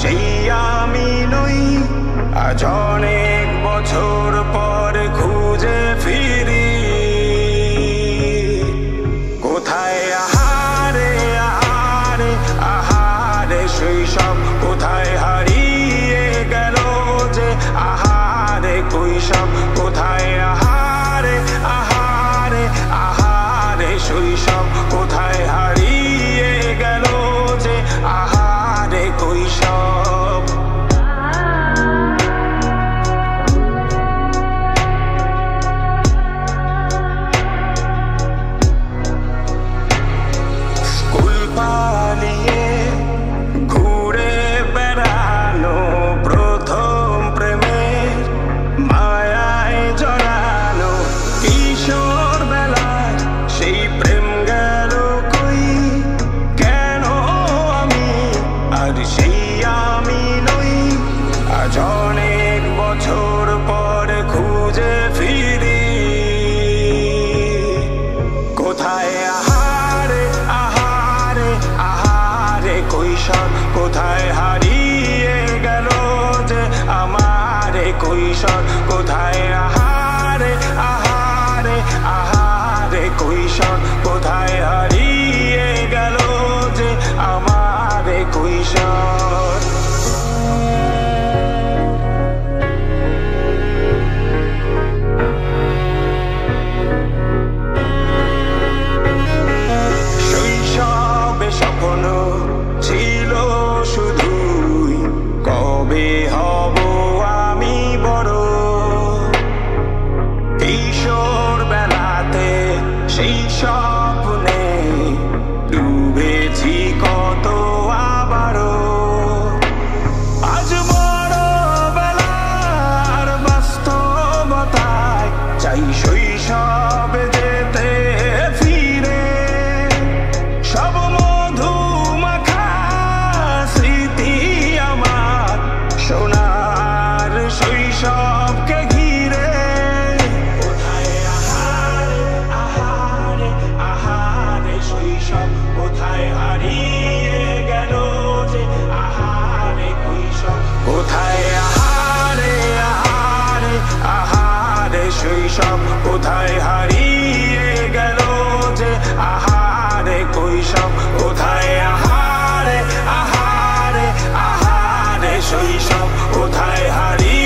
সেই আমি নই। আজ অনেক বছর পর খুঁজে ফিরি কোথায় আহারে আহারে আহারে শৈশব, কোথায় হারিয়ে গেল যে আহারে কৈশব, কোথায় আহারে আহারে আহারে শৈশব, কোথায় হারিয়ে গেল যে আহারে কৈশব। স্কুল পালিয়ে ঘুরে বেড়ানো, প্রথম প্রেমের মায়ায় জড়ানো, কিশোর বেলায় সেই প্রেম গেল কই, কেন আমি আর সেই আমি নই। আজ অনেক বছর পর খুঁজে ফিরি কোথায় আহারে আহারে আহারে কৈশোর, কোথায় হারিয়ে গেল যে আমারে কৈশোর, কোথায় আহারে আহারে আহারে কৈশোর, কোথায় হারিয়ে গেল যে আমারে কৈশোর। শৈশবে স্বপ্ন ছিল শুধুই কবে হব আমি বড়, কিশোর বেলাতে সেই স্বপ্নে ডুবেছি কত আবারও। আজ বড় বেলার বাস্তবতায় চাই শৈশবে যেতে ফিরে, সব মধু মাখা স্মৃতি আমার সোনার শৈশবকে ঘিরে। কোথায় আহারে আহারে আহারে শৈশব, কোথায় হারিয়ে গেল যে আহারে কৈশোর, কোথায় আহারে আহারে আহারে শৈশব, কোথায় হারিয়ে গেল যে আহারে কৈশোর, কোথায় আহারে আহারে আহারে শৈশব, কোথায় হারিয়ে